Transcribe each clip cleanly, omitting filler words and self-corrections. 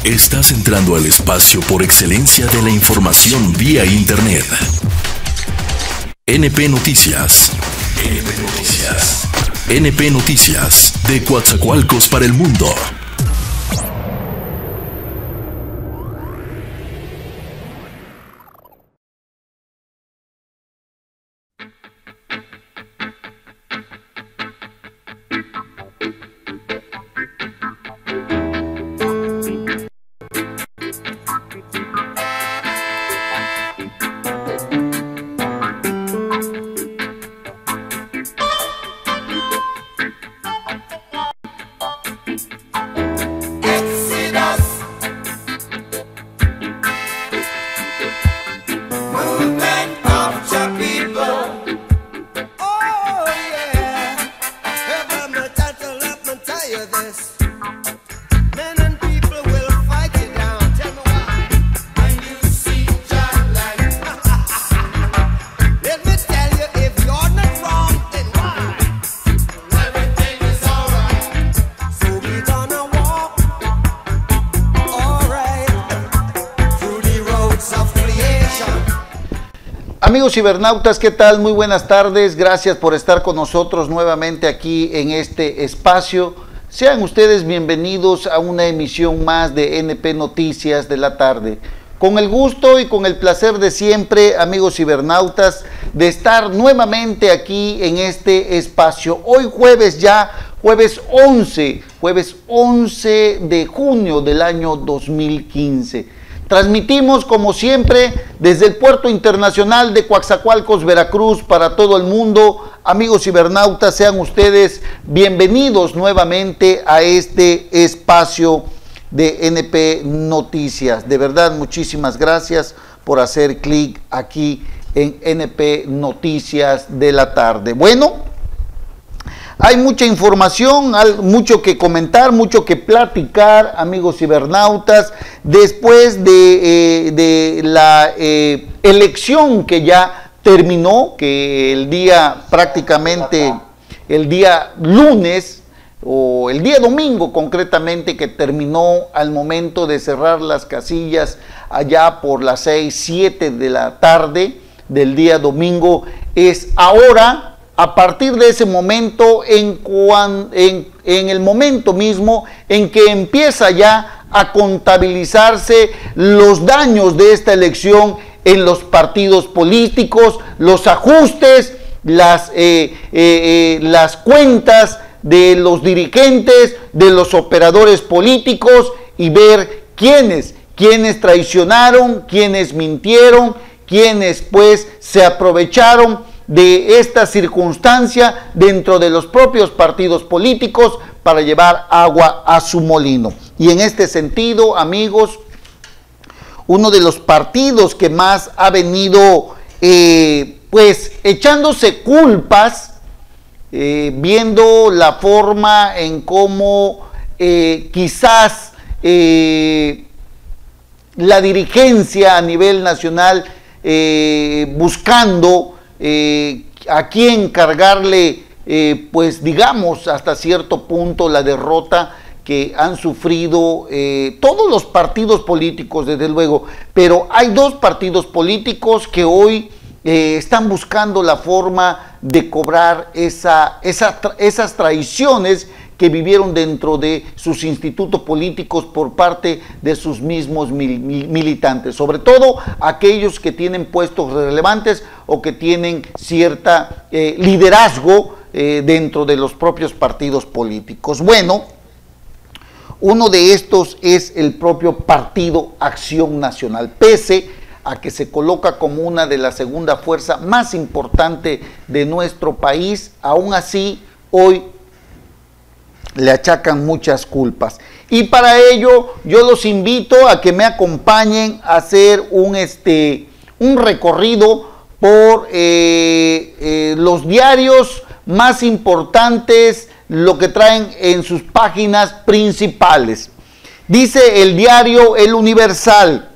Estás entrando al espacio por excelencia de la información vía Internet. NP Noticias. NP Noticias. NP Noticias, de Coatzacoalcos para el mundo. Amigos cibernautas, ¿qué tal? Muy buenas tardes, gracias por estar con nosotros nuevamente aquí en este espacio. Sean ustedes bienvenidos a una emisión más de NP Noticias de la tarde. Con el gusto y con el placer de siempre, amigos cibernautas, de estar nuevamente aquí en este espacio. Hoy jueves ya, jueves 11 de junio del año 2015. Transmitimos como siempre desde el Puerto Internacional de Coatzacoalcos, Veracruz, para todo el mundo. Amigos cibernautas, sean ustedes bienvenidos nuevamente a este espacio de NP Noticias. De verdad, muchísimas gracias por hacer clic aquí en NP Noticias de la tarde. Bueno, hay mucha información, mucho que comentar, mucho que platicar, amigos cibernautas, después de la elección que ya terminó, que el día prácticamente, el día lunes o el día domingo concretamente, que terminó al momento de cerrar las casillas allá por las 6, 7 de la tarde del día domingo, es ahora, a partir de ese momento, en el momento mismo en que empieza ya a contabilizarse los daños de esta elección en los partidos políticos, los ajustes, las cuentas de los dirigentes, de los operadores políticos, y ver quiénes traicionaron, quiénes mintieron, quiénes pues se aprovecharon de esta circunstancia dentro de los propios partidos políticos para llevar agua a su molino. Y en este sentido, amigos, uno de los partidos que más ha venido pues echándose culpas, viendo la forma en cómo quizás la dirigencia a nivel nacional buscando a quién cargarle, pues digamos hasta cierto punto, la derrota que han sufrido todos los partidos políticos, desde luego, pero hay dos partidos políticos que hoy están buscando la forma de cobrar esas traiciones que vivieron dentro de sus institutos políticos por parte de sus mismos militantes, sobre todo aquellos que tienen puestos relevantes o que tienen cierta liderazgo dentro de los propios partidos políticos. Bueno, uno de estos es el propio Partido Acción Nacional, pese a que se coloca como una de las segunda fuerza más importante de nuestro país, aún así hoy le achacan muchas culpas. Y para ello yo los invito a que me acompañen a hacer un recorrido por los diarios más importantes, lo que traen en sus páginas principales. Dice el diario El Universal: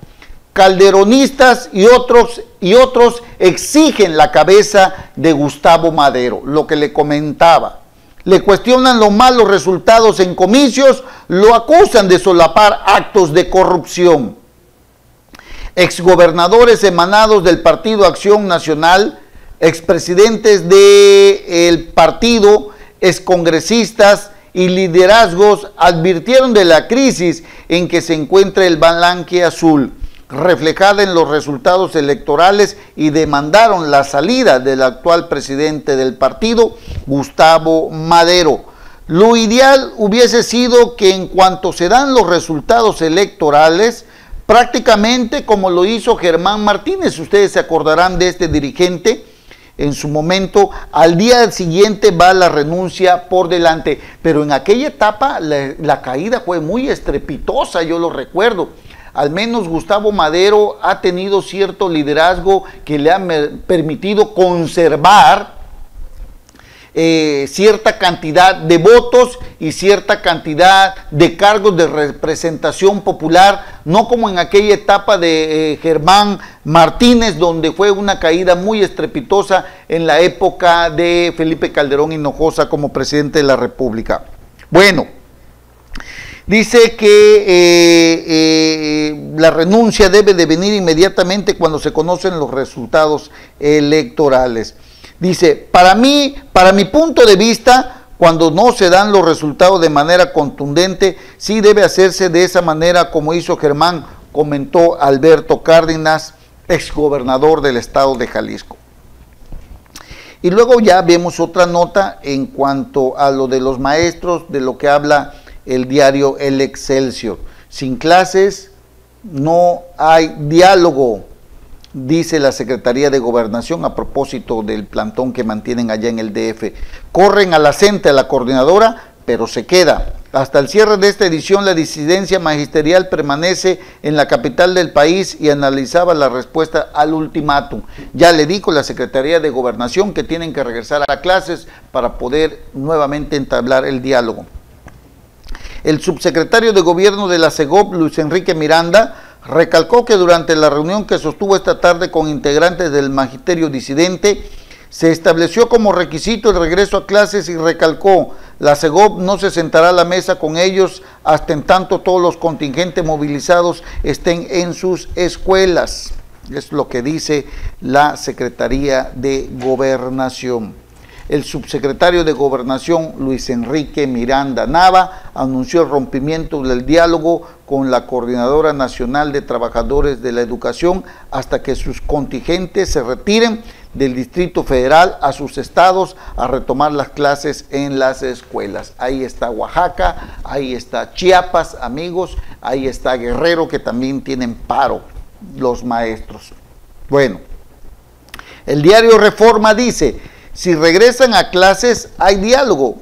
calderonistas y otros exigen la cabeza de Gustavo Madero. Lo que le comentaba, Le cuestionan los malos resultados en comicios, lo acusan de solapar actos de corrupción. Exgobernadores emanados del Partido Acción Nacional, expresidentes del partido, excongresistas y liderazgos advirtieron de la crisis en que se encuentra el Palanque Azul, reflejada en los resultados electorales, y demandaron la salida del actual presidente del partido, Gustavo Madero. Lo ideal hubiese sido que en cuanto se dan los resultados electorales, prácticamente como lo hizo Germán Martínez, ustedes se acordarán de este dirigente, en su momento, al día siguiente va la renuncia por delante, pero en aquella etapa la caída fue muy estrepitosa, yo lo recuerdo. Al menos Gustavo Madero ha tenido cierto liderazgo que le ha permitido conservar cierta cantidad de votos y cierta cantidad de cargos de representación popular, no como en aquella etapa de Germán Martínez, donde fue una caída muy estrepitosa en la época de Felipe Calderón Hinojosa como presidente de la República. Bueno, dice que la renuncia debe de venir inmediatamente cuando se conocen los resultados electorales. Dice, para mi punto de vista, cuando no se dan los resultados de manera contundente, sí debe hacerse de esa manera como hizo Germán, comentó Alberto Cárdenas, exgobernador del estado de Jalisco. Y luego ya vemos otra nota en cuanto a lo de los maestros, de lo que habla el diario El Excelsior. Sin clases no hay diálogo, dice la Secretaría de Gobernación a propósito del plantón que mantienen allá en el DF. Corren a la CENTE, a la coordinadora, pero se queda. Hasta el cierre de esta edición, la disidencia magisterial permanece en la capital del país y analizaba la respuesta al ultimátum. Ya le dijo la Secretaría de Gobernación que tienen que regresar a clases para poder nuevamente entablar el diálogo. El subsecretario de Gobierno de la CEGOP, Luis Enrique Miranda, recalcó que durante la reunión que sostuvo esta tarde con integrantes del magisterio disidente, se estableció como requisito el regreso a clases y recalcó, la CEGOP no se sentará a la mesa con ellos hasta en tanto todos los contingentes movilizados estén en sus escuelas. Es lo que dice la Secretaría de Gobernación. El subsecretario de Gobernación, Luis Enrique Miranda Nava, anunció el rompimiento del diálogo con la Coordinadora Nacional de Trabajadores de la Educación hasta que sus contingentes se retiren del Distrito Federal a sus estados a retomar las clases en las escuelas. Ahí está Oaxaca, ahí está Chiapas, amigos, ahí está Guerrero, que también tienen paro los maestros. Bueno, el diario Reforma dice, si regresan a clases hay diálogo,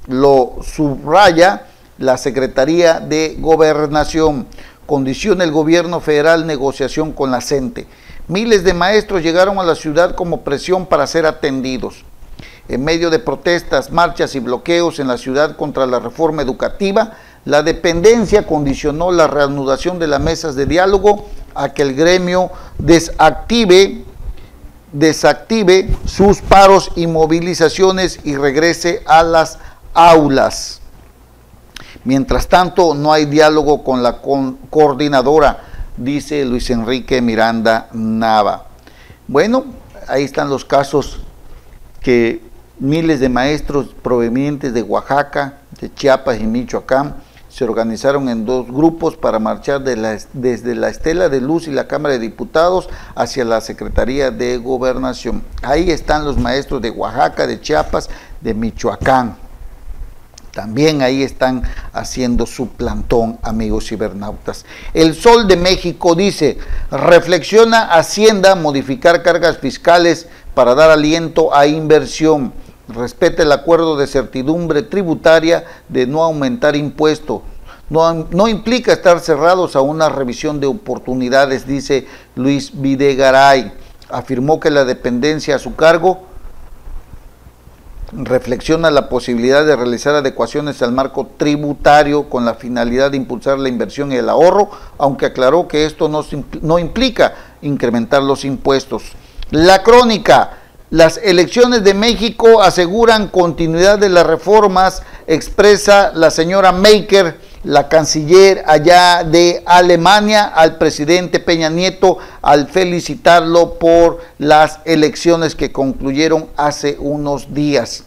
lo subraya la Secretaría de Gobernación. Condiciona el gobierno federal negociación con la CENTE. Miles de maestros llegaron a la ciudad como presión para ser atendidos. En medio de protestas, marchas y bloqueos en la ciudad contra la reforma educativa, la dependencia condicionó la reanudación de las mesas de diálogo a que el gremio desactive sus paros y movilizaciones y regrese a las aulas. Mientras tanto, no hay diálogo con la coordinadora, dice Luis Enrique Miranda Nava. Bueno, ahí están los casos que miles de maestros provenientes de Oaxaca, de Chiapas y Michoacán se organizaron en dos grupos para marchar desde la Estela de Luz y la Cámara de Diputados hacia la Secretaría de Gobernación. Ahí están los maestros de Oaxaca, de Chiapas, de Michoacán. También ahí están haciendo su plantón, amigos cibernautas. El Sol de México dice, reflexiona Hacienda modificar cargas fiscales para dar aliento a inversión. Respeta el acuerdo de certidumbre tributaria de no aumentar impuestos. No implica estar cerrados a una revisión de oportunidades, dice Luis Videgaray. Afirmó que la dependencia a su cargo reflexiona la posibilidad de realizar adecuaciones al marco tributario con la finalidad de impulsar la inversión y el ahorro, aunque aclaró que esto no implica incrementar los impuestos. La Crónica, Las elecciones de México aseguran continuidad de las reformas, expresa la señora Maker, la canciller allá de Alemania, al presidente Peña Nieto al felicitarlo por las elecciones que concluyeron hace unos días.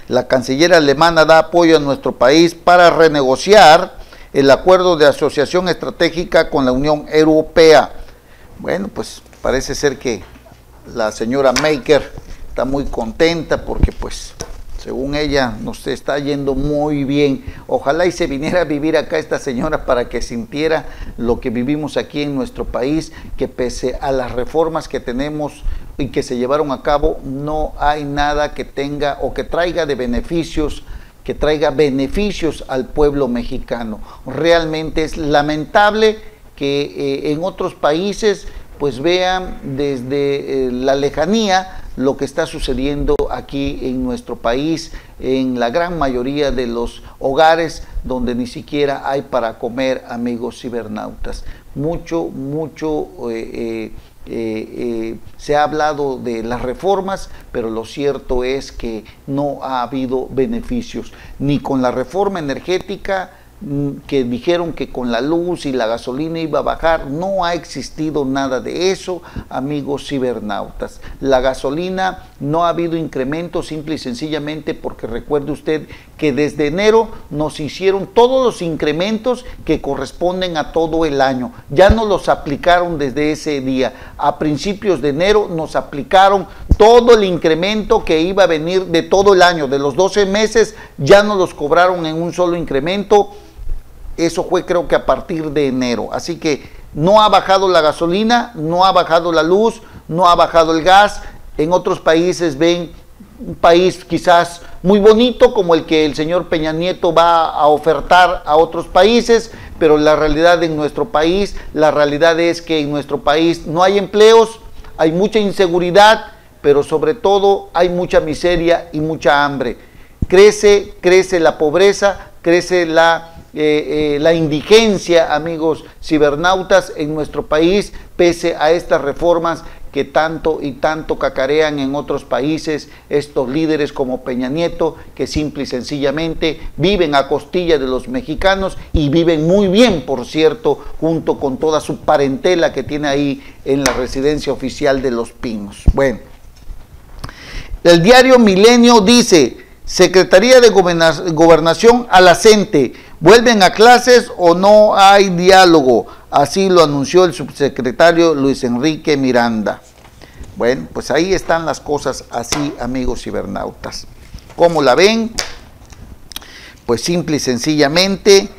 La canciller alemana da apoyo a nuestro país para renegociar el acuerdo de asociación estratégica con la Unión Europea. Bueno, pues parece ser que la señora Maker está muy contenta porque pues según ella nos está yendo muy bien. Ojalá y se viniera a vivir acá esta señora para que sintiera lo que vivimos aquí en nuestro país, que pese a las reformas que tenemos y que se llevaron a cabo, no hay nada que tenga o que traiga de beneficios, que traiga beneficios al pueblo mexicano. Realmente es lamentable que en otros países pues vean desde la lejanía lo que está sucediendo aquí en nuestro país, en la gran mayoría de los hogares donde ni siquiera hay para comer, amigos cibernautas. Mucho se ha hablado de las reformas, pero lo cierto es que no ha habido beneficios, ni con la reforma energética, que dijeron que con la luz y la gasolina iba a bajar. No ha existido nada de eso, amigos cibernautas. La gasolina no ha habido incremento simple y sencillamente porque recuerde usted que desde enero nos hicieron todos los incrementos que corresponden a todo el año. Ya nos los aplicaron desde ese día. A principios de enero nos aplicaron todo el incremento que iba a venir de todo el año, de los 12 meses, ya nos los cobraron en un solo incremento. Eso fue creo que a partir de enero. Así que no ha bajado la gasolina, no ha bajado la luz, no ha bajado el gas. En otros países ven un país quizás muy bonito como el que el señor Peña Nieto va a ofertar a otros países, pero la realidad en nuestro país, la realidad es que en nuestro país no hay empleos, hay mucha inseguridad, pero sobre todo hay mucha miseria y mucha hambre. Crece la pobreza, crece la indigencia, amigos cibernautas, en nuestro país, pese a estas reformas que tanto y tanto cacarean en otros países estos líderes como Peña Nieto, que simple y sencillamente viven a costilla de los mexicanos y viven muy bien, por cierto, junto con toda su parentela que tiene ahí en la residencia oficial de Los Pinos. Bueno, el diario Milenio dice: Secretaría de Gobernación a la CENTE, ¿vuelven a clases o no hay diálogo? Así lo anunció el subsecretario Luis Enrique Miranda. Bueno, pues ahí están las cosas así, amigos cibernautas. ¿Cómo la ven? Pues simple y sencillamente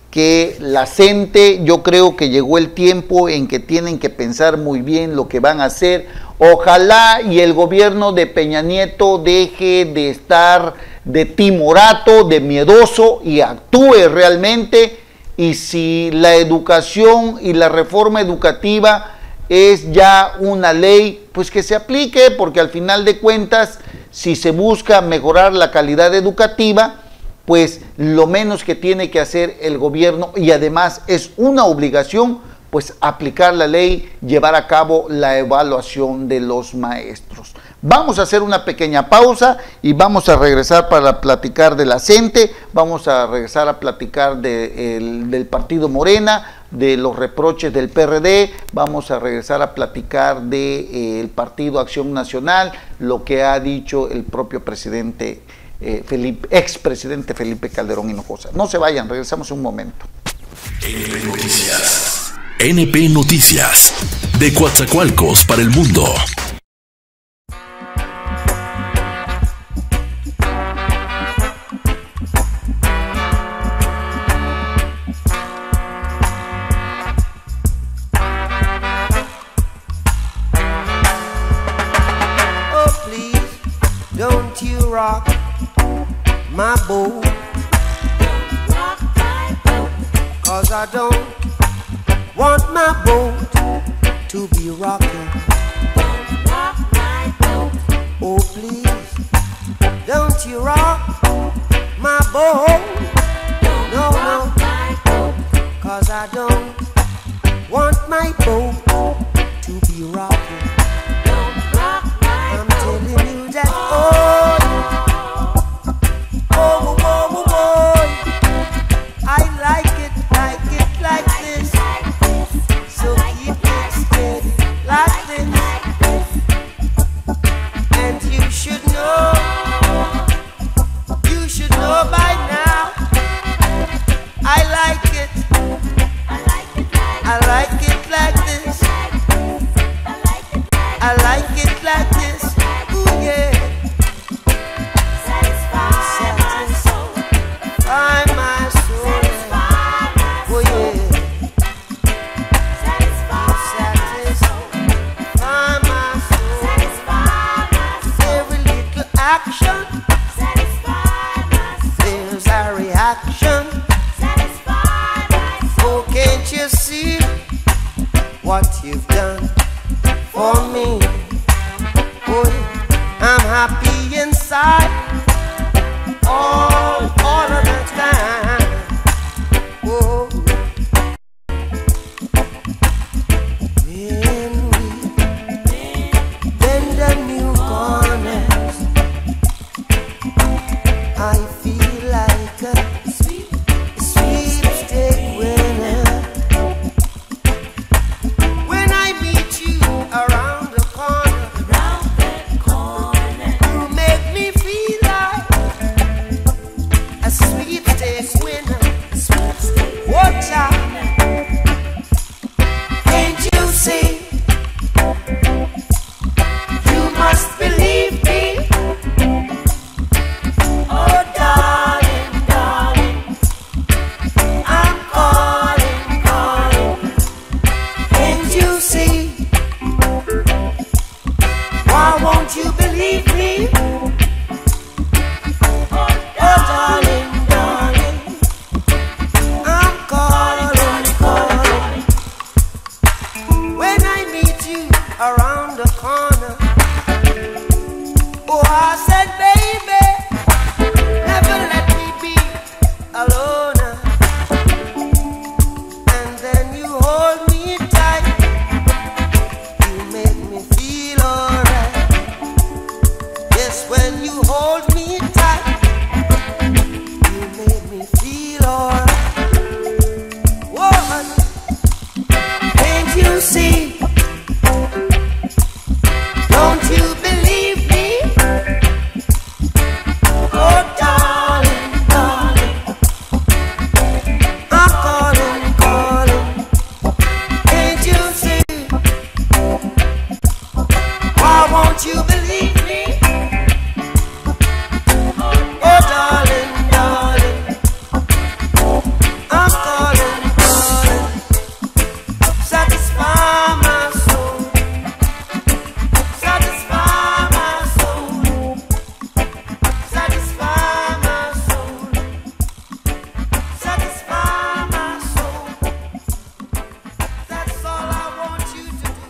que la CENTE, yo creo que llegó el tiempo en que tienen que pensar muy bien lo que van a hacer. Ojalá y el gobierno de Peña Nieto deje de estar de timorato, de miedoso y actúe realmente. Y si la educación y la reforma educativa es ya una ley, pues que se aplique, porque al final de cuentas, si se busca mejorar la calidad educativa, pues lo menos que tiene que hacer el gobierno, y además es una obligación, pues aplicar la ley, llevar a cabo la evaluación de los maestros. Vamos a hacer una pequeña pausa y vamos a regresar para platicar de la CENTE, vamos a regresar a platicar del partido Morena, de los reproches del PRD, vamos a regresar a platicar del partido Acción Nacional, lo que ha dicho el propio presidente expresidente Felipe Calderón Hinojosa. No se vayan, regresamos un momento. NP Noticias. NP Noticias. De Coatzacoalcos para el mundo. Oh, please, don't you rock my boat, rock my boat, 'cause I don't want my boat to be rocking. Don't rock my boat. Oh please, don't you rock my boat. No, no, 'cause I don't want my boat to be rocking. Don't rock my boat. you see what you've done for me? Oh, I'm happy inside all of the time. Oh, when we bend the new corners, I feel like a sweepstake winner. When I meet you around the corner, you make me feel like a sweepstake winner. Watch out, can't you see? You must believe me. Oh, darling, darling, I'm calling, calling. Can't you see? Why won't you believe me? Oh, darling, darling, I'm calling, calling. When I meet you around the corner, oh, I said, baby, never let me be alone. And then you hold me tight, you make me feel alright. Yes, when you hold me tight, you make me feel alright. Woman, can't you see? Don't you believe me? Oh, darling, darling, I'm calling, calling. Can't you see? Why won't you believe me? Oh, darling, darling, I'm calling, calling. Satisfy my soul, satisfy my soul, satisfy my soul, satisfy my soul. That's all I want you to do.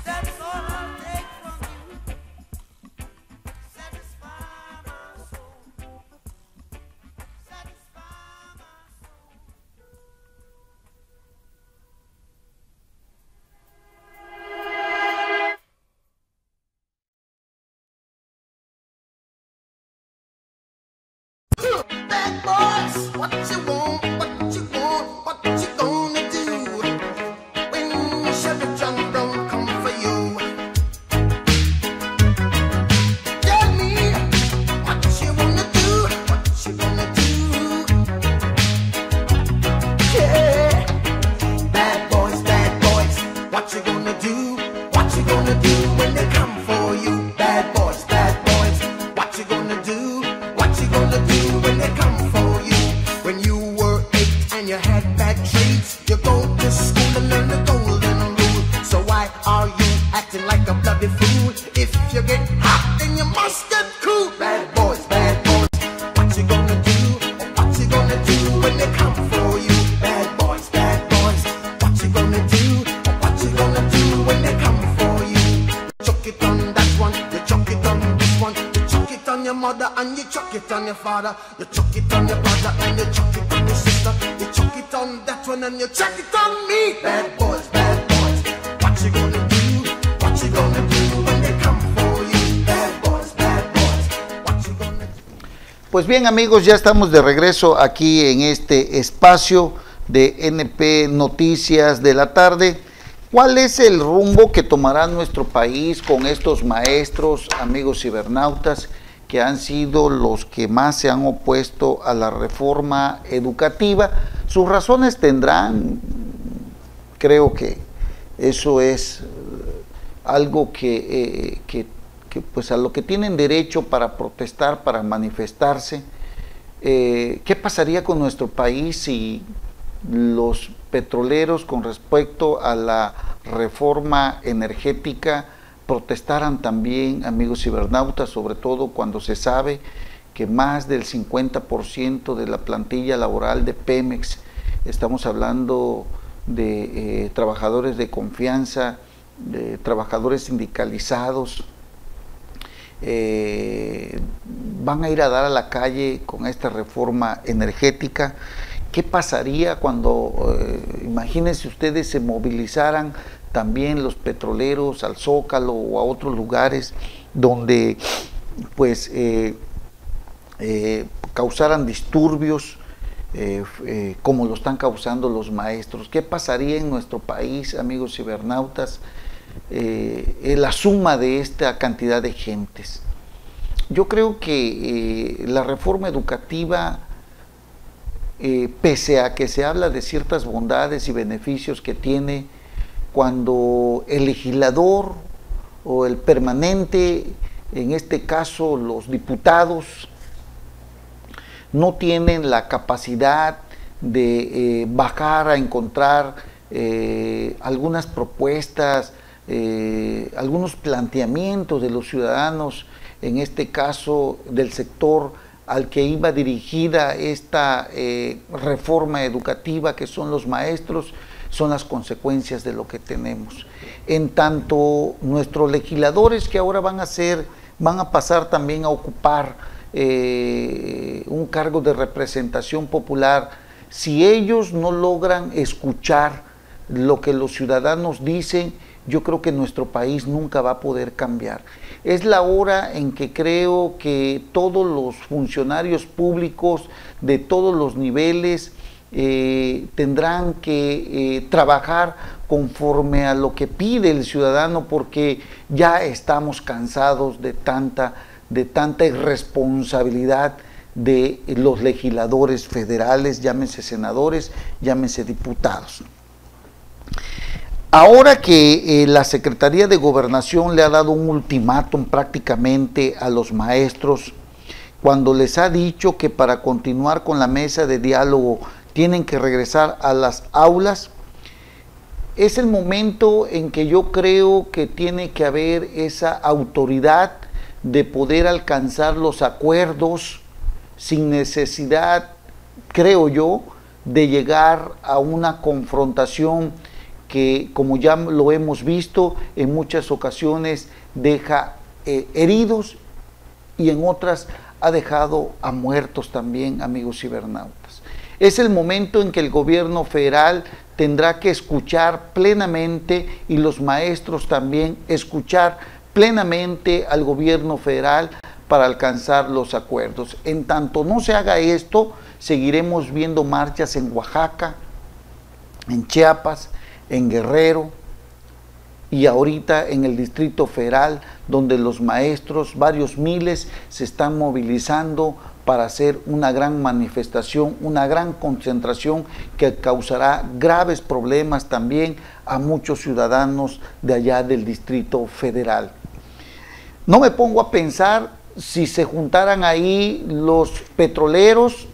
That's all I'll take from you. Satisfy my soul, satisfy my soul. Bad boys, what you want, what you want, what you gonna do when Chevy John Brown come for you? Tell me what you wanna do, what you gonna do? Yeah, bad boys, what you gonna do? What you gonna do when they come for you? Bad boys, what you gonna do? What you gonna do when they come for you? When you were 8 and you had bad traits, you go to school and learn the golden rule. So why are you acting like a bloody fool? If you get hot, then you must get cool. Bad boys, what you gonna do? What you gonna do when they come for you? Bad boys, what you gonna do? What you gonna do when they come for you? Chuck it on that one, you chuck it on this one, you chuck it on your mother and you chuck it on your father, you chuck it on your brother and you chuck it on your sister, you chuck it on that one and you chuck it on me. Bad boys, what you gonna do? What you gonna do when they come for you? Bad boys, what you gonna do? Pues bien, amigos, ya estamos de regreso aquí en este espacio de NP Noticias de la tarde. ¿Cuál es el rumbo que tomará nuestro país con estos maestros, amigos cibernautas, que han sido los que más se han opuesto a la reforma educativa? Sus razones tendrán, creo que eso es algo que pues a lo que tienen derecho para protestar, para manifestarse. ¿Qué pasaría con nuestro país si los petroleros, con respecto a la reforma energética, protestaran también, amigos cibernautas, sobre todo cuando se sabe que más del 50% de la plantilla laboral de Pemex estamos hablando de trabajadores de confianza, de trabajadores sindicalizados, van a ir a dar a la calle con esta reforma energética. ¿Qué pasaría cuando, imagínense ustedes, se movilizaran también los petroleros al Zócalo o a otros lugares donde pues causaran disturbios como lo están causando los maestros? ¿Qué pasaría en nuestro país, amigos cibernautas, la suma de esta cantidad de gentes? Yo creo que la reforma educativa, pese a que se habla de ciertas bondades y beneficios que tiene, cuando el legislador o el permanente, en este caso los diputados, no tienen la capacidad de bajar a encontrar algunas propuestas, algunos planteamientos de los ciudadanos, en este caso del sector al que iba dirigida esta reforma educativa, que son los maestros, son las consecuencias de lo que tenemos. En tanto, nuestros legisladores, que ahora van a pasar también a ocupar un cargo de representación popular, si ellos no logran escuchar lo que los ciudadanos dicen, yo creo que nuestro país nunca va a poder cambiar. Es la hora en que creo que todos los funcionarios públicos de todos los niveles tendrán que trabajar conforme a lo que pide el ciudadano, porque ya estamos cansados de tanta irresponsabilidad de los legisladores federales, llámense senadores, llámense diputados. Ahora que la Secretaría de Gobernación le ha dado un ultimátum prácticamente a los maestros, cuando les ha dicho que para continuar con la mesa de diálogo tienen que regresar a las aulas, es el momento en que yo creo que tiene que haber esa autoridad de poder alcanzar los acuerdos sin necesidad, creo yo, de llegar a una confrontación que, como ya lo hemos visto, en muchas ocasiones deja heridos y en otras ha dejado a muertos también, amigos cibernautas. Es el momento en que el gobierno federal tendrá que escuchar plenamente, y los maestros también, escuchar plenamente al gobierno federal para alcanzar los acuerdos. En tanto no se haga esto, seguiremos viendo marchas en Oaxaca, en Chiapas, en Guerrero y ahorita en el Distrito Federal, donde los maestros, varios miles, se están movilizando para hacer una gran manifestación, una gran concentración que causará graves problemas también a muchos ciudadanos de allá del Distrito Federal. No me pongo a pensar si se juntaran ahí los petroleros,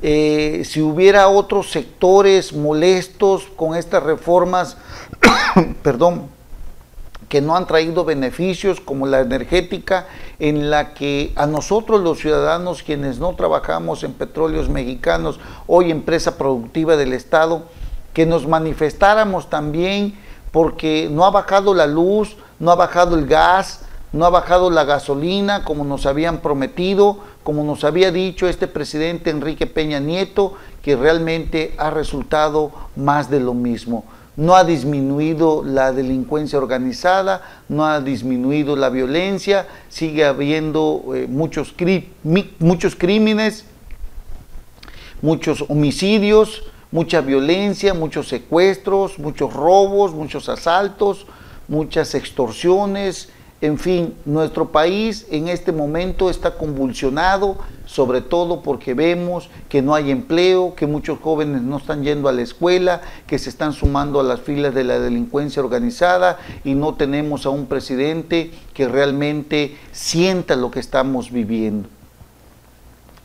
si hubiera otros sectores molestos con estas reformas, perdón, que no han traído beneficios, como la energética, en la que a nosotros los ciudadanos, quienes no trabajamos en Petróleos Mexicanos, hoy empresa productiva del Estado, que nos manifestáramos también, porque no ha bajado la luz, no ha bajado el gas, no ha bajado la gasolina como nos habían prometido, como nos había dicho este presidente Enrique Peña Nieto, que realmente ha resultado más de lo mismo. No ha disminuido la delincuencia organizada, no ha disminuido la violencia, sigue habiendo muchos crímenes, muchos homicidios, mucha violencia, muchos secuestros, muchos robos, muchos asaltos, muchas extorsiones. En fin, nuestro país en este momento está convulsionado, sobre todo porque vemos que no hay empleo, que muchos jóvenes no están yendo a la escuela, que se están sumando a las filas de la delincuencia organizada, y no tenemos a un presidente que realmente sienta lo que estamos viviendo.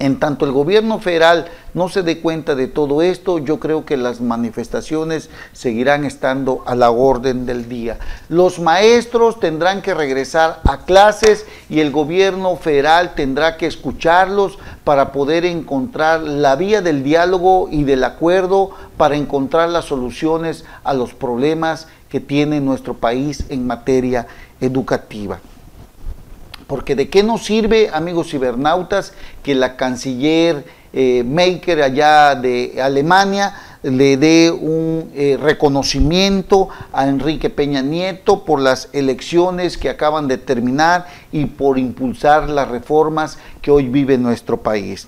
En tanto el gobierno federal no se dé cuenta de todo esto, yo creo que las manifestaciones seguirán estando a la orden del día. Los maestros tendrán que regresar a clases y el gobierno federal tendrá que escucharlos para poder encontrar la vía del diálogo y del acuerdo para encontrar las soluciones a los problemas que tiene nuestro país en materia educativa. Porque de qué nos sirve, amigos cibernautas, que la canciller Merkel allá de Alemania le dé un reconocimiento a Enrique Peña Nieto por las elecciones que acaban de terminar y por impulsar las reformas que hoy vive nuestro país.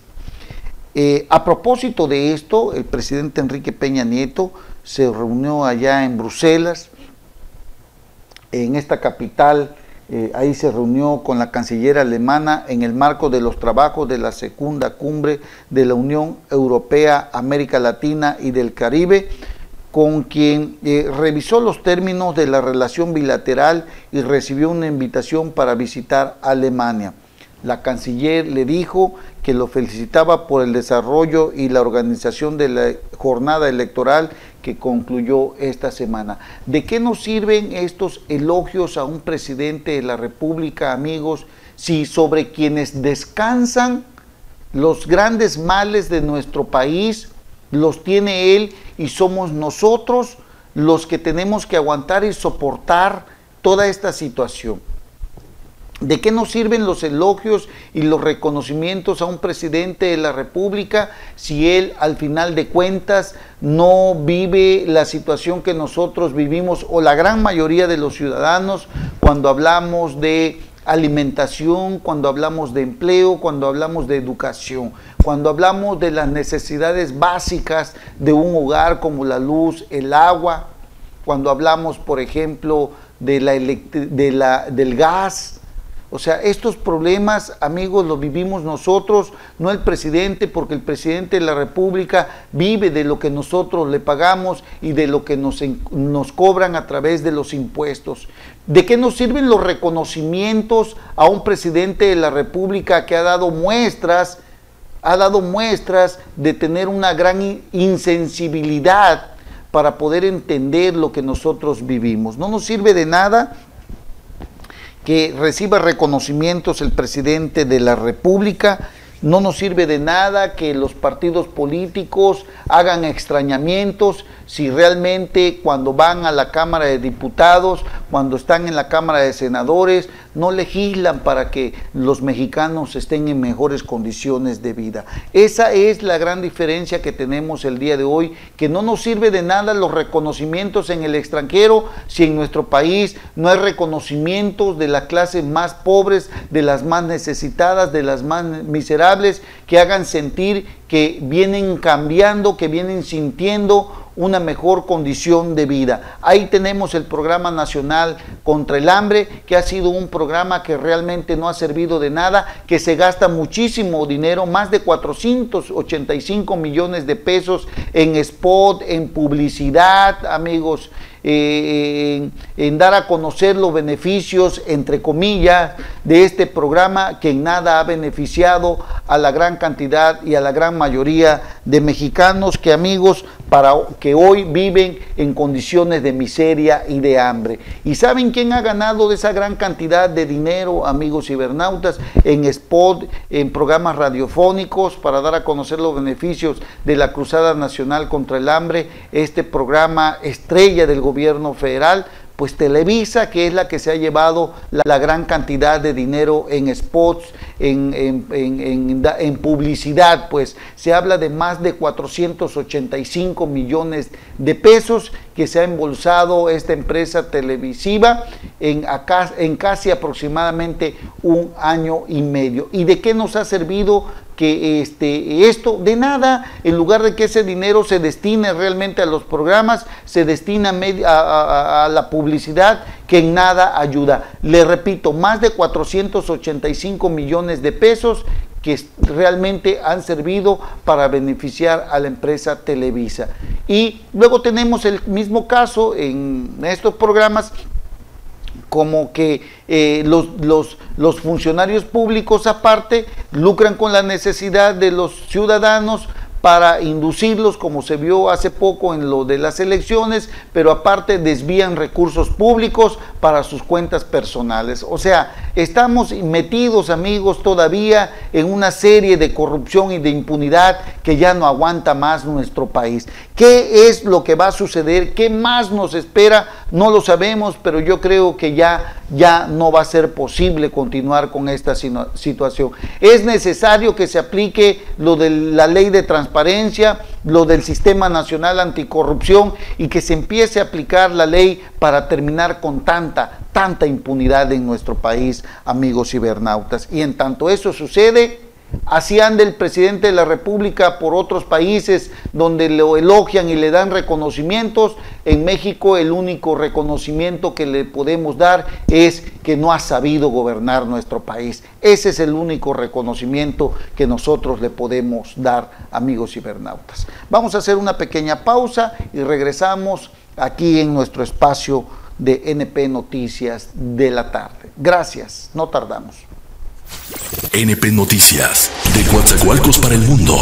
A propósito de esto, el presidente Enrique Peña Nieto se reunió allá en Bruselas, en esta capital. Ahí se reunió con la canciller alemana en el marco de los trabajos de la segunda cumbre de la Unión Europea, América Latina y del Caribe, con quien revisó los términos de la relación bilateral y recibió una invitación para visitar Alemania. La canciller le dijo que lo felicitaba por el desarrollo y la organización de la jornada electoral que concluyó esta semana. ¿De qué nos sirven estos elogios a un presidente de la República, amigos, si sobre quienes descansan los grandes males de nuestro país los tiene él y somos nosotros los que tenemos que aguantar y soportar toda esta situación? ¿De qué nos sirven los elogios y los reconocimientos a un presidente de la República si él al final de cuentas no vive la situación que nosotros vivimos o la gran mayoría de los ciudadanos cuando hablamos de alimentación, cuando hablamos de empleo, cuando hablamos de educación, cuando hablamos de las necesidades básicas de un hogar como la luz, el agua, cuando hablamos, por ejemplo, del gas? O sea, estos problemas, amigos, los vivimos nosotros, no el presidente, porque el presidente de la República vive de lo que nosotros le pagamos y de lo que nos cobran a través de los impuestos. ¿De qué nos sirven los reconocimientos a un presidente de la República que ha dado muestras de tener una gran insensibilidad para poder entender lo que nosotros vivimos? No nos sirve de nada que reciba reconocimientos el presidente de la República, no nos sirve de nada que los partidos políticos hagan extrañamientos si realmente cuando van a la Cámara de Diputados, cuando están en la Cámara de Senadores, no legislan para que los mexicanos estén en mejores condiciones de vida. Esa es la gran diferencia que tenemos el día de hoy, que no nos sirve de nada los reconocimientos en el extranjero si en nuestro país no hay reconocimientos de las clases más pobres, de las más necesitadas, de las más miserables, que hagan sentir que vienen cambiando, que vienen sintiendo una mejor condición de vida. Ahí tenemos el Programa Nacional contra el Hambre, que ha sido un programa que realmente no ha servido de nada, que se gasta muchísimo dinero, más de 485 millones de pesos en spot, en publicidad, amigos, en dar a conocer los beneficios, entre comillas, de este programa que en nada ha beneficiado a la gran cantidad y a la gran mayoría de mexicanos que, amigos, que hoy viven en condiciones de miseria y de hambre. ¿Y saben quién ha ganado de esa gran cantidad de dinero, amigos cibernautas? En spot, en programas radiofónicos para dar a conocer los beneficios de la Cruzada Nacional contra el Hambre, este programa estrella del gobierno federal, pues Televisa, que es la que se ha llevado la gran cantidad de dinero en spots, en publicidad, pues se habla de más de 485 millones de pesos que se ha embolsado esta empresa televisiva en casi aproximadamente un año y medio. ¿Y de qué nos ha servido que esto? De nada. En lugar de que ese dinero se destine realmente a los programas, se destina a la publicidad, que en nada ayuda. Le repito, más de 485 millones de pesos que realmente han servido para beneficiar a la empresa Televisa. Y luego tenemos el mismo caso en estos programas como que los funcionarios públicos aparte lucran con la necesidad de los ciudadanos para inducirlos, como se vio hace poco en lo de las elecciones, pero aparte desvían recursos públicos para sus cuentas personales. O sea, estamos metidos, amigos, todavía en una serie de corrupción y de impunidad que ya no aguanta más nuestro país. ¿Qué es lo que va a suceder? ¿Qué más nos espera? No lo sabemos, pero yo creo que ya no va a ser posible continuar con esta situación. Es necesario que se aplique lo de la ley de transparencia, lo del Sistema Nacional Anticorrupción, y que se empiece a aplicar la ley para terminar con tanta impunidad en nuestro país, amigos cibernautas. Y en tanto eso sucede, así anda el presidente de la República por otros países donde lo elogian y le dan reconocimientos. En México el único reconocimiento que le podemos dar es que no ha sabido gobernar nuestro país. Ese es el único reconocimiento que nosotros le podemos dar, amigos cibernautas. Vamos a hacer una pequeña pausa y regresamos aquí en nuestro espacio de NP Noticias de la tarde. Gracias, no tardamos. NP Noticias, de Coatzacoalcos para el mundo.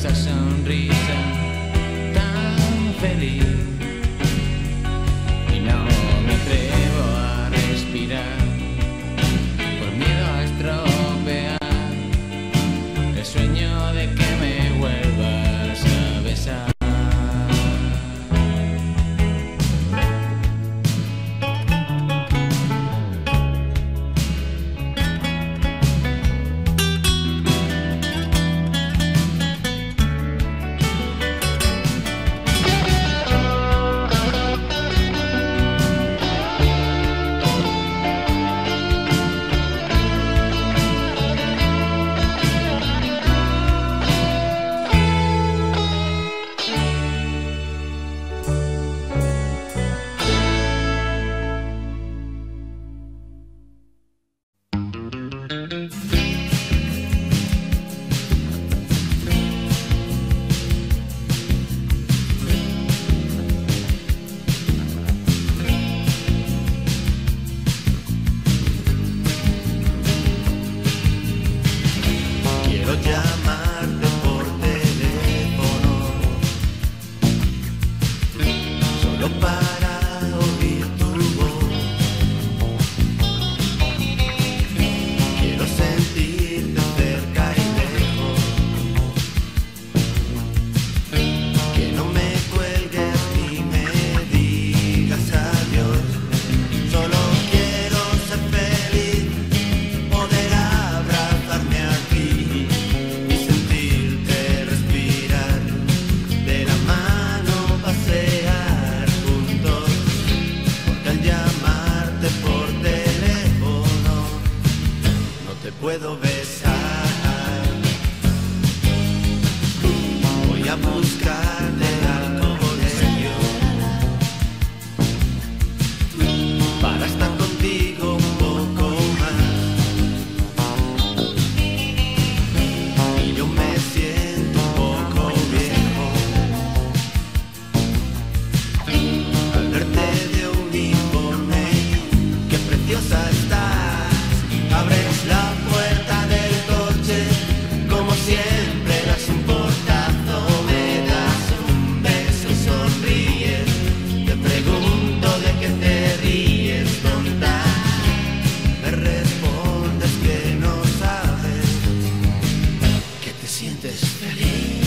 esa sonrisa tan feliz. Y no me atrevo a respirar por miedo a estropear el sueño de que me vuelvas a besar. Quiero llamarte por teléfono, solo para oír tu voz. Quiero sentirte cerca y lejos, que no me cuelgues ni me digas adiós. Solo quiero ser feliz, poder abrazarme a ti y sentirte respirar, de la mano pasear juntos, porque al llamarte por teléfono no te puedo besar. Voy a buscarte al colegio para estar contigo un poco más. Y yo me siento un poco viejo al verte de uniforme. Qué preciosa estás. Abres la puerta del coche como siempre, das un portazo, me das un beso y sonríes. Te pregunto de qué te ríes, tonta. Me respondes que no sabes, que te sientes feliz.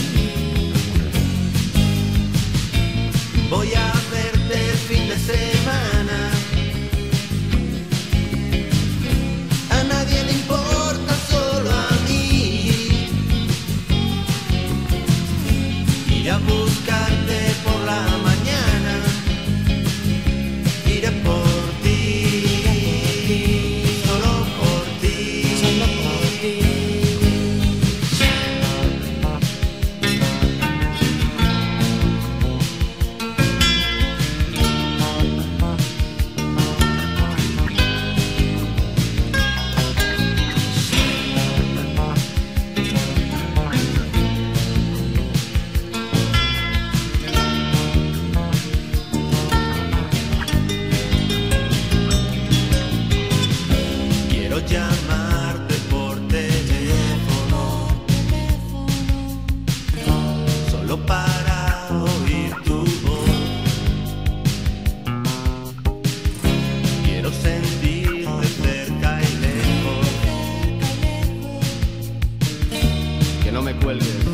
Voy a verte el fin de semana. A nadie le importa, solo a mí. Iré a buscarte por la mañana. Iré por ti, solo por ti, solo por ti. Quiero llamarte por teléfono, solo para oír tu voz. Quiero sentirte cerca y lejos, que no me cuelgues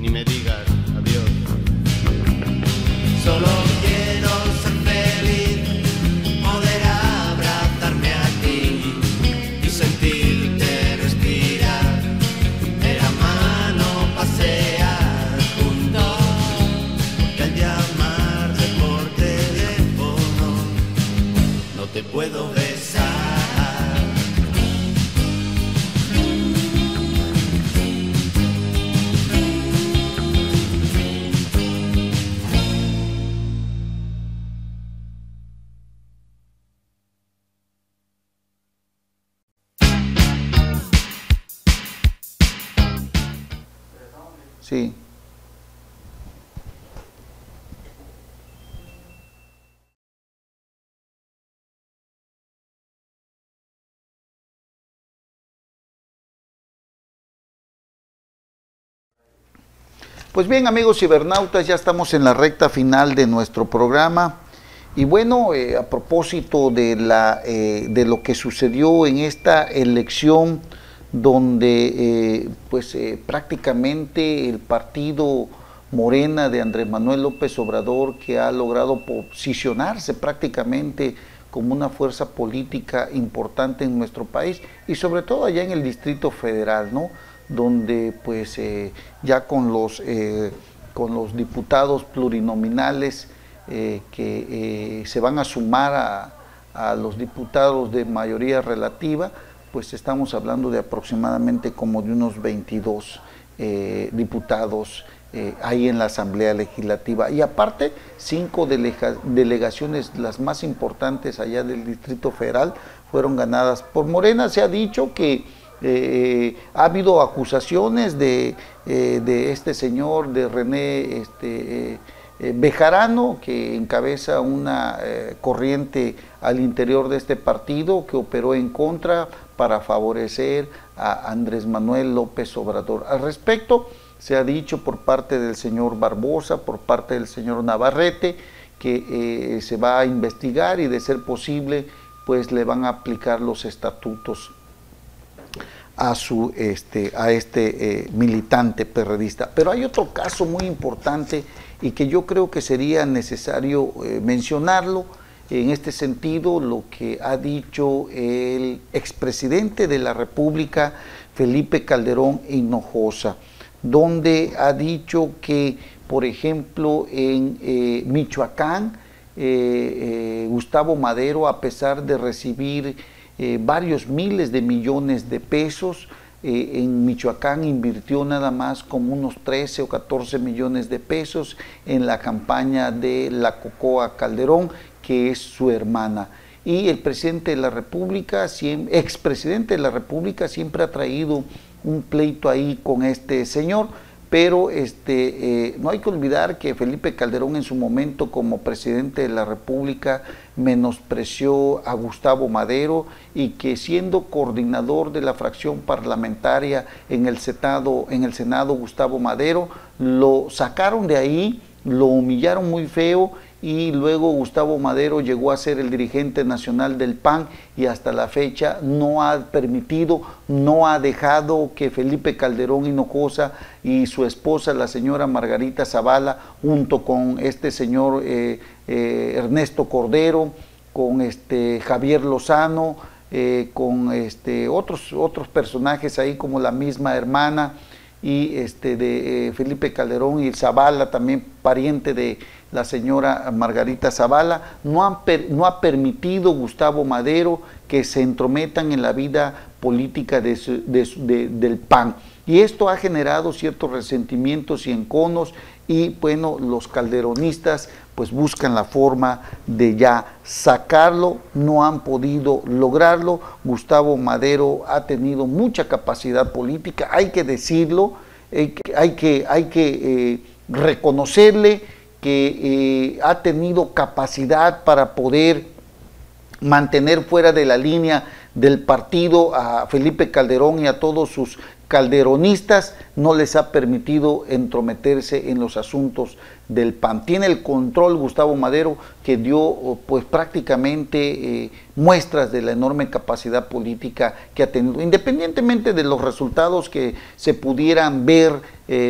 ni me digas adiós. Solo quiero ser feliz, poder abrazarme a ti y sentirte respirar, de la mano pasear juntos, porque al llamarte por teléfono no te puedo besar. Sí. Pues bien, amigos cibernautas, ya estamos en la recta final de nuestro programa. Y bueno, a propósito de lo que sucedió en esta elección, donde prácticamente el partido Morena de Andrés Manuel López Obrador, que ha logrado posicionarse prácticamente como una fuerza política importante en nuestro país y sobre todo allá en el Distrito Federal, ¿no? Donde pues ya con los diputados plurinominales que se van a sumar a los diputados de mayoría relativa, pues estamos hablando de aproximadamente como de unos 22 diputados ahí en la Asamblea Legislativa. Y aparte, 5 delegaciones, las más importantes allá del Distrito Federal, fueron ganadas por Morena. Se ha dicho que ha habido acusaciones de este señor, de René Bejarano, que encabeza una corriente al interior de este partido que operó en contra para favorecer a Andrés Manuel López Obrador. Al respecto, se ha dicho por parte del señor Barbosa, por parte del señor Navarrete, que se va a investigar y de ser posible, pues le van a aplicar los estatutos a este militante perredista. Pero hay otro caso muy importante y que yo creo que sería necesario mencionarlo. En este sentido, lo que ha dicho el expresidente de la República, Felipe Calderón Hinojosa, donde ha dicho que, por ejemplo, en Michoacán, Gustavo Madero, a pesar de recibir varios miles de millones de pesos, en Michoacán invirtió nada más como unos 13 o 14 millones de pesos en la campaña de la Cocoa Calderón, que es su hermana. Y el presidente de la República, expresidente de la República, siempre ha traído un pleito ahí con este señor, pero no hay que olvidar que Felipe Calderón en su momento como presidente de la República menospreció a Gustavo Madero y que siendo coordinador de la fracción parlamentaria en el Senado Gustavo Madero, lo sacaron de ahí, lo humillaron muy feo y luego Gustavo Madero llegó a ser el dirigente nacional del PAN y hasta la fecha no ha permitido, no ha dejado que Felipe Calderón Hinojosa y su esposa, la señora Margarita Zavala, junto con este señor Ernesto Cordero, con Javier Lozano, con otros personajes ahí como la misma hermana y de Felipe Calderón y Zavala, también pariente de la señora Margarita Zavala, no ha permitido Gustavo Madero que se entrometan en la vida política del PAN. Y esto ha generado ciertos resentimientos y enconos y bueno, los calderonistas pues buscan la forma de ya sacarlo, no han podido lograrlo. Gustavo Madero ha tenido mucha capacidad política, hay que decirlo, hay que reconocerle que ha tenido capacidad para poder mantener fuera de la línea del partido a Felipe Calderón y a todos sus calderonistas, no les ha permitido entrometerse en los asuntos del PAN. Tiene el control Gustavo Madero, que dio pues prácticamente muestras de la enorme capacidad política que ha tenido, independientemente de los resultados que se pudieran ver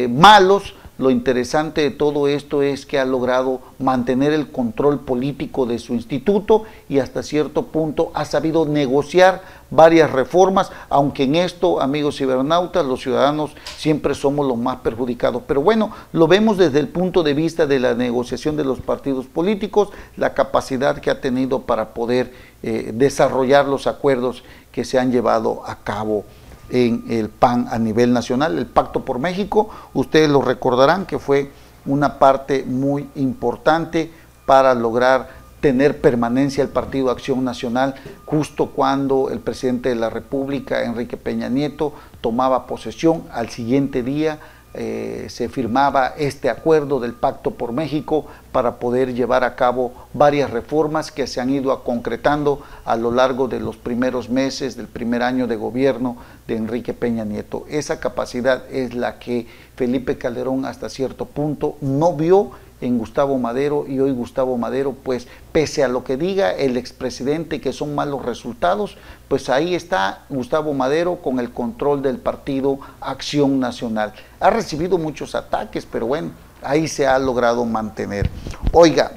malos. Lo interesante de todo esto es que ha logrado mantener el control político de su instituto y hasta cierto punto ha sabido negociar varias reformas, aunque en esto, amigos cibernautas, los ciudadanos siempre somos los más perjudicados. Pero bueno, lo vemos desde el punto de vista de la negociación de los partidos políticos, la capacidad que ha tenido para poder desarrollar los acuerdos que se han llevado a cabo en el PAN a nivel nacional. El Pacto por México, ustedes lo recordarán que fue una parte muy importante para lograr tener permanencia el Partido Acción Nacional justo cuando el presidente de la República, Enrique Peña Nieto, tomaba posesión. Al siguiente día se firmaba este acuerdo del Pacto por México para poder llevar a cabo varias reformas que se han ido concretando a lo largo de los primeros meses del primer año de gobierno de Enrique Peña Nieto. Esa capacidad es la que Felipe Calderón hasta cierto punto no vio en Gustavo Madero, y hoy Gustavo Madero, pues pese a lo que diga el expresidente que son malos resultados, pues ahí está Gustavo Madero con el control del partido Acción Nacional. Ha recibido muchos ataques, pero bueno, ahí se ha logrado mantener. Oiga,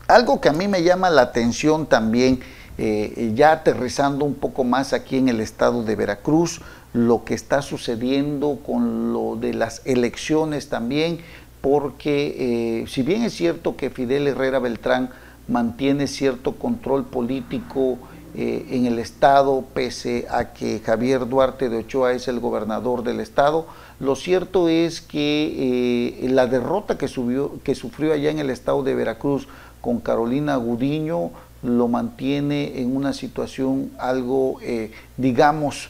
algo que a mí me llama la atención también, ya aterrizando un poco más aquí en el estado de Veracruz, lo que está sucediendo con lo de las elecciones también, porque si bien es cierto que Fidel Herrera Beltrán mantiene cierto control político en el estado, pese a que Javier Duarte de Ochoa es el gobernador del estado, lo cierto es que la derrota que sufrió allá en el estado de Veracruz con Carolina Gudiño lo mantiene en una situación algo, digamos,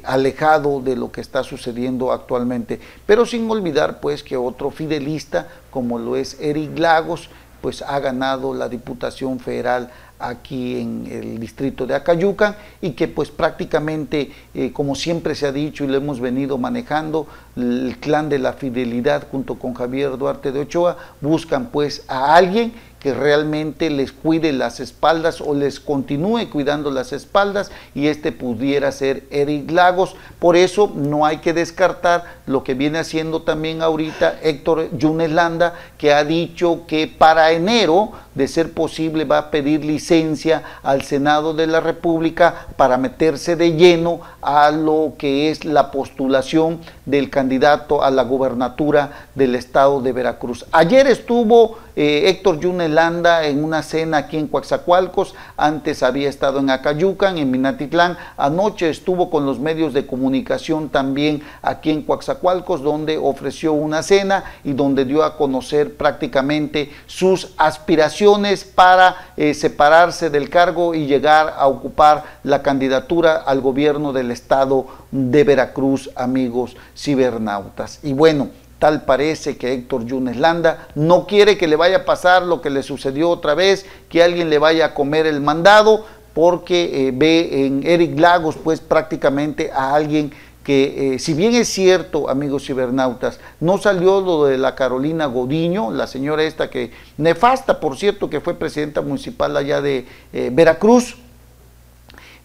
alejado de lo que está sucediendo actualmente, pero sin olvidar pues que otro fidelista como lo es Eric Lagos pues ha ganado la Diputación Federal aquí en el distrito de Acayucan, y que pues prácticamente como siempre se ha dicho y lo hemos venido manejando, el clan de la fidelidad junto con Javier Duarte de Ochoa buscan pues a alguien que realmente les cuide las espaldas o les continúe cuidando las espaldas, y este pudiera ser Eric Lagos. Por eso no hay que descartar lo que viene haciendo también ahorita Héctor Yunes Landa, que ha dicho que para enero, de ser posible, va a pedir licencia al Senado de la República para meterse de lleno a lo que es la postulación del candidato a la gobernatura del estado de Veracruz. Ayer estuvo Héctor Yunes Landa en una cena aquí en Coatzacoalcos, antes había estado en Acayucan, en Minatitlán, anoche estuvo con los medios de comunicación también aquí en Coatzacoalcos, donde ofreció una cena y donde dio a conocer prácticamente sus aspiraciones para separarse del cargo y llegar a ocupar la candidatura al gobierno del estado de Veracruz, amigos cibernautas. Y bueno, tal parece que Héctor Yunes Landa no quiere que le vaya a pasar lo que le sucedió otra vez, que alguien le vaya a comer el mandado, porque ve en Eric Lagos pues prácticamente a alguien que si bien es cierto, amigos cibernautas, no salió lo de la Carolina Gudiño, la señora esta que, nefasta por cierto, que fue presidenta municipal allá de Veracruz,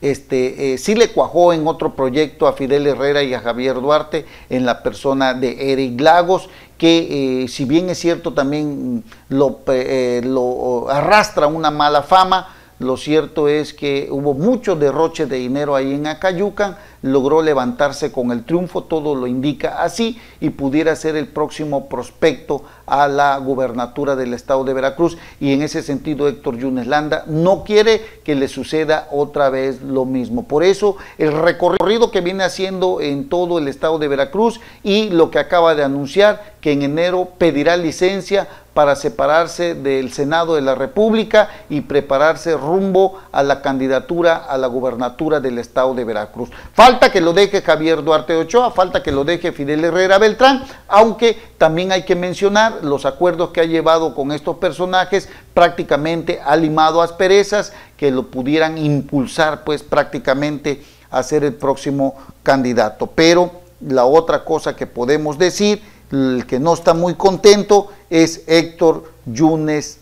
sí le cuajó en otro proyecto a Fidel Herrera y a Javier Duarte en la persona de Eric Lagos, que si bien es cierto también lo arrastra una mala fama. Lo cierto es que hubo mucho derroche de dinero ahí en Acayucan, logró levantarse con el triunfo, todo lo indica así, y pudiera ser el próximo prospecto a la gubernatura del estado de Veracruz, y en ese sentido Héctor Yunes Landa no quiere que le suceda otra vez lo mismo. Por eso el recorrido que viene haciendo en todo el estado de Veracruz, y lo que acaba de anunciar, que en enero pedirá licencia para separarse del Senado de la República y prepararse rumbo a la candidatura a la gubernatura del estado de Veracruz. Falta que lo deje Javier Duarte de Ochoa, falta que lo deje Fidel Herrera Beltrán, aunque también hay que mencionar los acuerdos que ha llevado con estos personajes, prácticamente ha limado asperezas que lo pudieran impulsar pues prácticamente a ser el próximo candidato. Pero la otra cosa que podemos decir, el que no está muy contento es Héctor Yunes,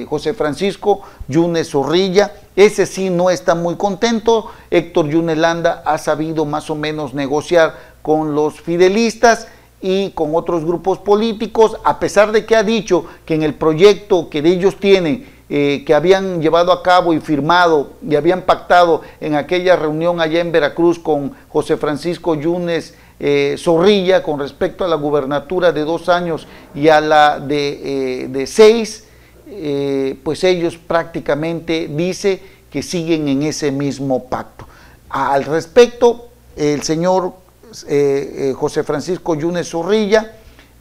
José Francisco Yunes Zorrilla, ese sí no está muy contento. Héctor Yunes Landa ha sabido más o menos negociar con los fidelistas y con otros grupos políticos, a pesar de que ha dicho que en el proyecto que ellos tienen, que habían llevado a cabo y firmado y habían pactado en aquella reunión allá en Veracruz con José Francisco Yunes Zorrilla con respecto a la gubernatura de 2 años y a la de 6, pues ellos prácticamente dice que siguen en ese mismo pacto. Al respecto, el señor José Francisco Yunes Zorrilla,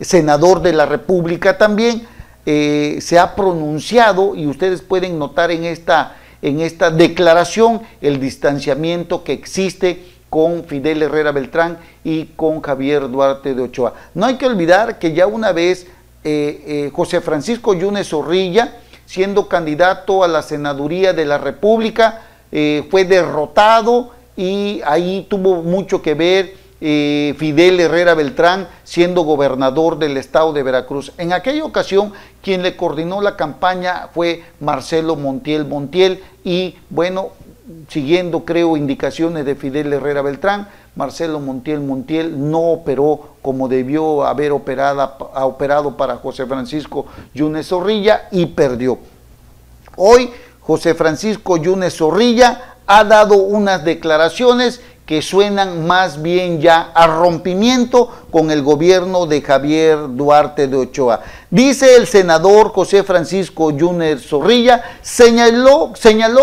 senador de la República también, se ha pronunciado, y ustedes pueden notar en esta declaración el distanciamiento que existe con Fidel Herrera Beltrán y con Javier Duarte de Ochoa. No hay que olvidar que ya una vez José Francisco Yunes Zorrilla, siendo candidato a la senaduría de la República, fue derrotado y ahí tuvo mucho que ver Fidel Herrera Beltrán siendo gobernador del estado de Veracruz. En aquella ocasión quien le coordinó la campaña fue Marcelo Montiel y bueno, siguiendo creo indicaciones de Fidel Herrera Beltrán, Marcelo Montiel no operó como debió haber operado para José Francisco Yunes Zorrilla y perdió. Hoy José Francisco Yunes Zorrilla ha dado unas declaraciones que suenan más bien ya a rompimiento con el gobierno de Javier Duarte de Ochoa. Dice el senador José Francisco Yunes Zorrilla, señaló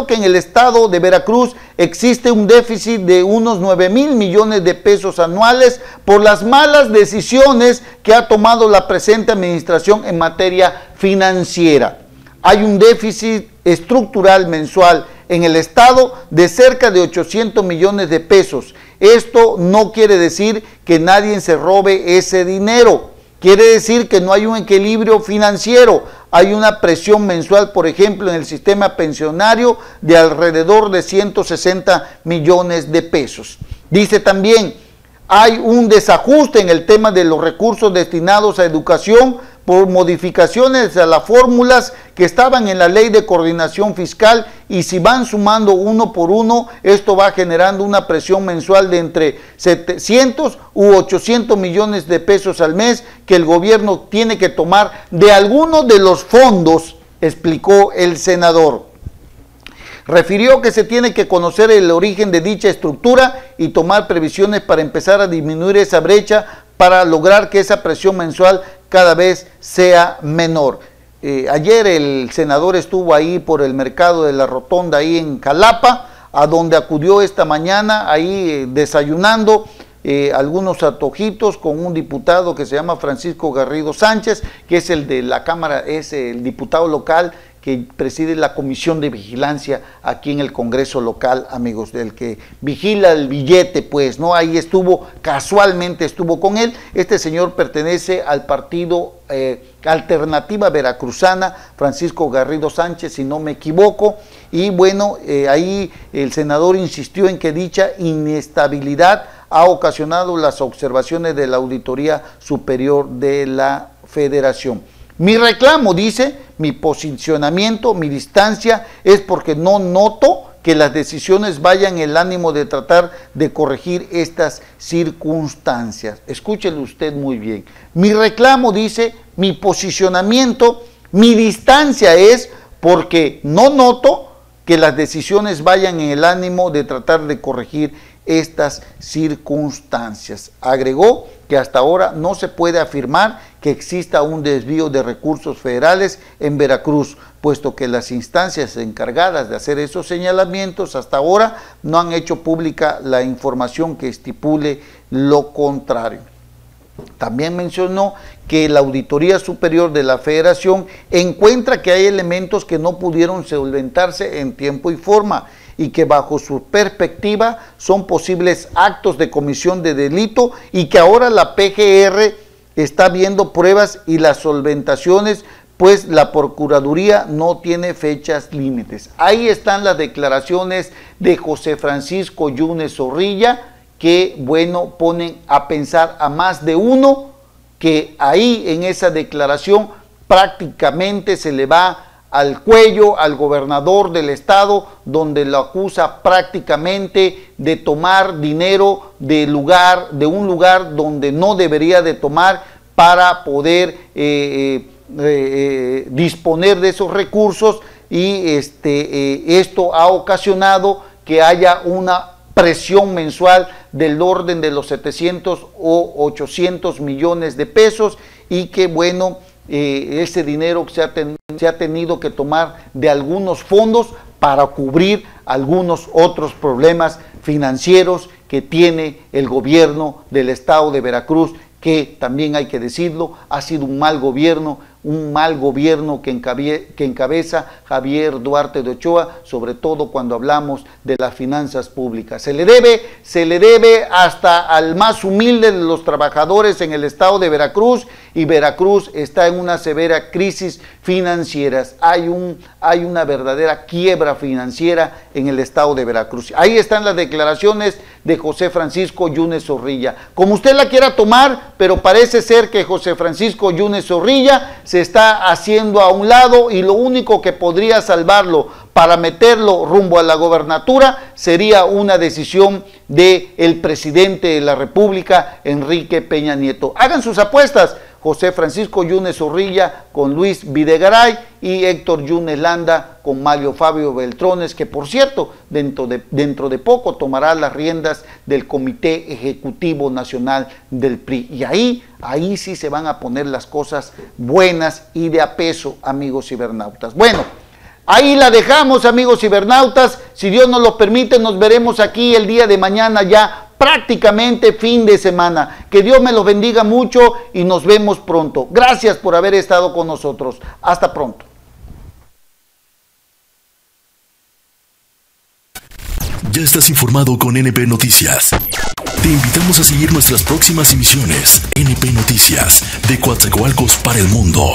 que en el estado de Veracruz existe un déficit de unos 9,000 millones de pesos anuales por las malas decisiones que ha tomado la presente administración en materia financiera. Hay un déficit estructural mensual en el estado de cerca de 800 millones de pesos. Esto no quiere decir que nadie se robe ese dinero. Quiere decir que no hay un equilibrio financiero. Hay una presión mensual, por ejemplo, en el sistema pensionario de alrededor de 160 millones de pesos. Dice también, hay un desajuste en el tema de los recursos destinados a educación por modificaciones a las fórmulas que estaban en la Ley de Coordinación Fiscal, y si van sumando uno por uno, esto va generando una presión mensual de entre 700 u 800 millones de pesos al mes que el gobierno tiene que tomar de algunos de los fondos, explicó el senador. Refirió que se tiene que conocer el origen de dicha estructura y tomar previsiones para empezar a disminuir esa brecha para lograr que esa presión mensual cada vez sea menor. Ayer el senador estuvo ahí por el mercado de la Rotonda, ahí en Jalapa, a donde acudió esta mañana, ahí desayunando algunos antojitos con un diputado que se llama Francisco Garrido Sánchez, que es el de la Cámara, es el diputado local que preside la Comisión de Vigilancia aquí en el Congreso local, amigos, del que vigila el billete, pues, ¿no? Ahí estuvo, casualmente estuvo con él. Este señor pertenece al partido Alternativa Veracruzana, Francisco Garrido Sánchez, si no me equivoco, y bueno, ahí el senador insistió en que dicha inestabilidad ha ocasionado las observaciones de la Auditoría Superior de la Federación. Mi reclamo, dice, mi posicionamiento, mi distancia, es porque no noto que las decisiones vayan en el ánimo de tratar de corregir estas circunstancias. Escúchelo usted muy bien. Mi reclamo, dice, mi posicionamiento, mi distancia es porque no noto que las decisiones vayan en el ánimo de tratar de corregir estas circunstancias. Agregó que hasta ahora no se puede afirmar que exista un desvío de recursos federales en Veracruz, puesto que las instancias encargadas de hacer esos señalamientos hasta ahora no han hecho pública la información que estipule lo contrario. También mencionó que la Auditoría Superior de la Federación encuentra que hay elementos que no pudieron solventarse en tiempo y forma, y que bajo su perspectiva son posibles actos de comisión de delito, y que ahora la PGR está viendo pruebas y las solventaciones, pues la Procuraduría no tiene fechas límites. Ahí están las declaraciones de José Francisco Yunes Zorrilla, que bueno, ponen a pensar a más de uno que ahí en esa declaración prácticamente se le va al cuello al gobernador del estado, donde lo acusa prácticamente de tomar dinero de un lugar donde no debería de tomar para poder disponer de esos recursos, y esto ha ocasionado que haya una presión mensual del orden de los 700 o 800 millones de pesos, y que bueno, ese dinero se ha tenido que tomar de algunos fondos para cubrir algunos otros problemas financieros que tiene el gobierno del estado de Veracruz, que también hay que decirlo, ha sido un mal gobierno, un mal gobierno que encabeza Javier Duarte de Ochoa, sobre todo cuando hablamos de las finanzas públicas. Se le debe hasta al más humilde de los trabajadores en el estado de Veracruz, y Veracruz está en una severa crisis financiera. Hay una verdadera quiebra financiera en el estado de Veracruz. Ahí están las declaraciones de José Francisco Yunes Zorrilla. Como usted la quiera tomar, pero parece ser que José Francisco Yunes Zorrilla se está haciendo a un lado, y lo único que podría salvarlo para meterlo rumbo a la gobernatura sería una decisión del presidente de la República, Enrique Peña Nieto. Hagan sus apuestas. José Francisco Yunes Zorrilla con Luis Videgaray y Héctor Yunes Landa con Mario Fabio Beltrones, que por cierto dentro de poco tomará las riendas del Comité Ejecutivo Nacional del PRI. Y ahí sí se van a poner las cosas buenas y de a peso, amigos cibernautas. Bueno, ahí la dejamos, amigos cibernautas. Si Dios nos lo permite, nos veremos aquí el día de mañana, ya prácticamente fin de semana. Que Dios me los bendiga mucho y nos vemos pronto. Gracias por haber estado con nosotros. Hasta pronto. Ya estás informado con NP Noticias. Te invitamos a seguir nuestras próximas emisiones. NP Noticias, de Coatzacoalcos para el mundo.